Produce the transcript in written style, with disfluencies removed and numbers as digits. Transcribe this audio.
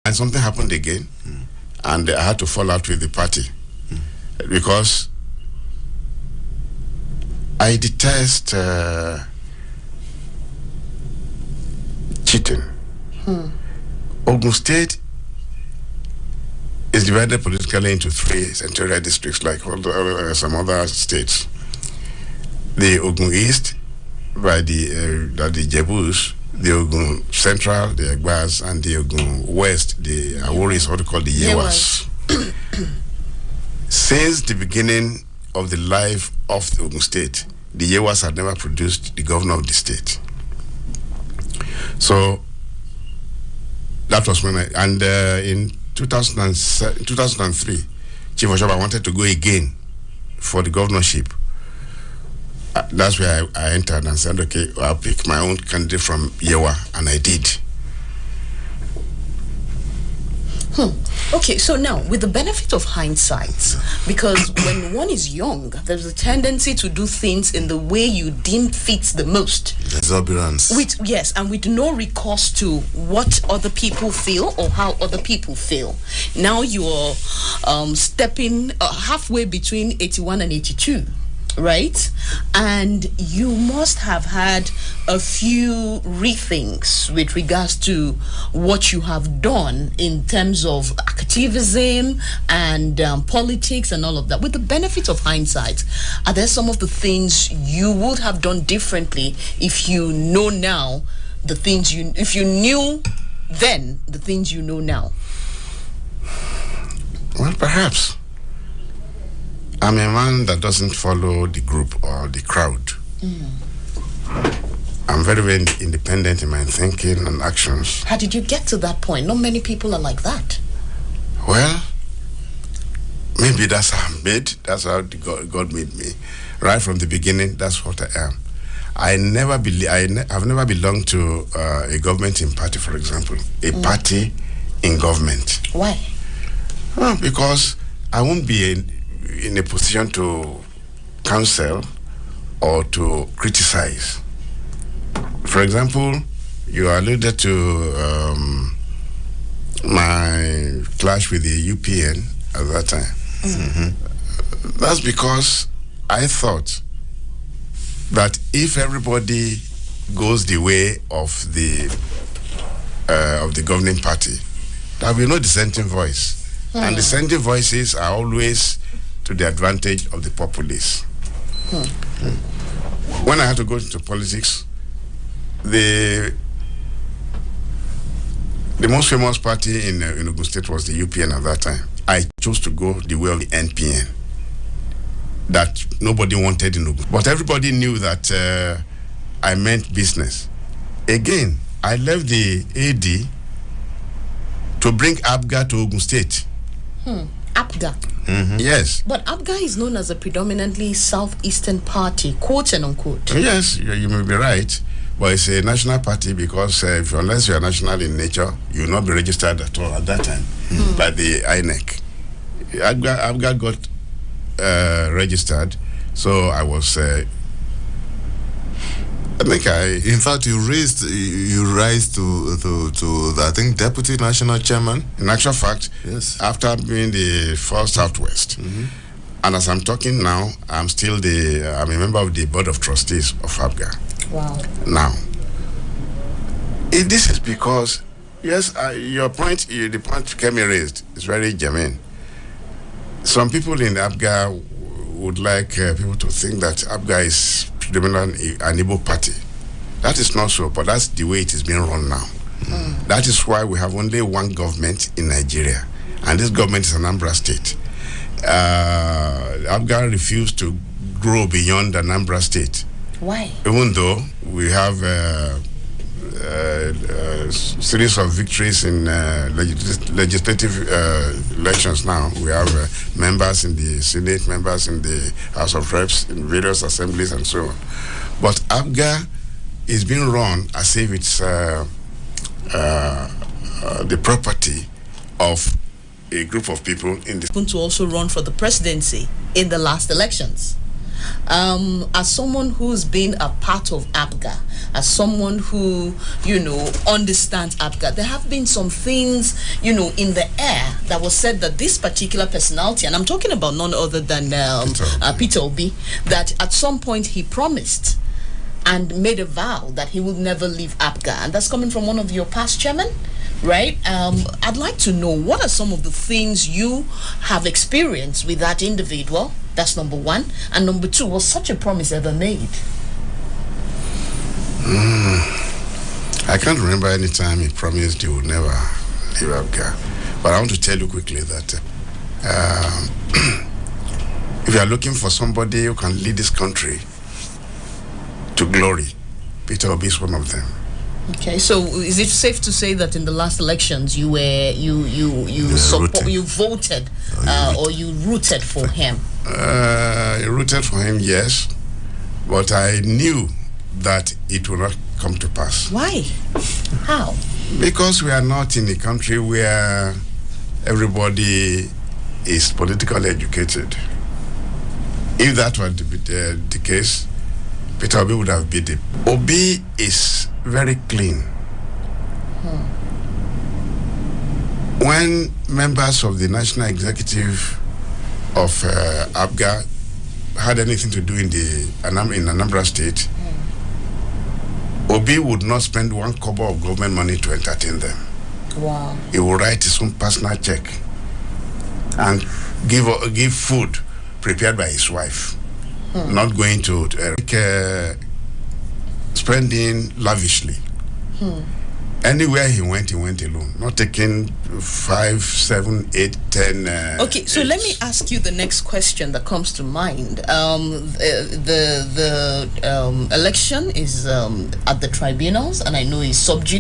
And something happened again, and I had to fall out with the party because I detest cheating. Ogun State is divided politically into 3 senatorial districts, like some other states. The Ogun East, by the Jebus, the Ogun Central, the Egbas, and the Ogun West, the Aworis, what we call the Yewas. Since the beginning of the life of the Ogun State, the Yewas had never produced the governor of the state. So that was when in 2003, Chief Oshoba wanted to go again for the governorship. That's where I entered and said, okay, I'll pick my own candidate from Yewa, and I did. Okay, so now, with the benefit of hindsight, because when one is young, there's a tendency to do things in the way you deem fits the most. Exuberance. Yes, and with no recourse to what other people feel or how other people feel. Now you're stepping halfway between 81 and 82. Right? And you must have had a few rethinks with regards to what you have done in terms of activism and politics and all of that. With the benefit of hindsight, are there some of the things you would have done differently if you know now the things if you knew then the things you know now? Well, perhaps. I'm a man that doesn't follow the group or the crowd. I'm very, very independent in my thinking and actions. How did you get to that point? Not many people are like that. Well, maybe that's how I'm made. That's how God made me. Right from the beginning, that's what I am. I've never belonged to a government party, for example. A party in government. Why? Well, because I won't be in a position to counsel or to criticize. For example, you alluded to my clash with the UPN at that time. That's because I thought that if everybody goes the way of the governing party, there will be no dissenting voice. And dissenting voices are always to the advantage of the populace. When I had to go into politics, the most famous party in Ogun State was the UPN at that time. I chose to go the way of the NPN that nobody wanted in Ogun. But everybody knew that I meant business. Again, I left the AD to bring ABGA to Ogun State. ABGA? Yes. But ABGA is known as a predominantly southeastern party, quote and unquote. Yes, you may be right. But it's a national party because unless you are national in nature, you will not be registered at all at that time by the INEC. ABGA got registered, so I was. In fact, you rise to the, I think, deputy national chairman. In actual fact, yes. After being the first Southwest, and as I'm talking now, I'm a member of the board of trustees of ABGA. Wow. Now, this is because, yes, your point, the point Kemi raised is very germane. Some people in ABGA would like people to think that ABGA is predominantly an Igbo party. That is not so, but that's the way it is being run now. That is why we have only one government in Nigeria, and this government is Anambra State. ABGA refused to grow beyond Anambra State. Why? Even though we have a series of victories in legislative elections now. We have members in the Senate, members in the House of Reps, in various assemblies and so on. But ABGA is being run as if it's the property of a group of people in the... To also run for the presidency in the last elections. as someone who's been a part of APGA, as someone who, understands APGA, there have been some things, in the air that was said that this particular personality, and I'm talking about none other than Peter Obi, that at some point he promised and made a vow that he will never leave APGA, and that's coming from one of your past chairmen, right? I'd like to know, what are some of the things you have experienced with that individual? That's number one. And number two, was such a promise ever made? I can't remember any time he promised he would never leave APGA. But I want to tell you quickly that if you are looking for somebody who can lead this country to glory, Peter Obi is one of them. Okay, so is it safe to say that in the last elections you voted or you rooted for him? I rooted for him, yes, but I knew that it would not come to pass. Why? How? Because we are not in a country where everybody is politically educated. If that were the case, Peter Obi would have beat him. Obi is very clean. When members of the National Executive of APGA had anything to do in Anambra State, Obi would not spend one kobo of government money to entertain them. Wow. He would write his own personal check and give food prepared by his wife. Not going to spending lavishly. Anywhere he went alone, not taking 5, 7, 8, 10. Okay, so let me ask you the next question that comes to mind. The election is at the tribunals, and I know it's sub judice.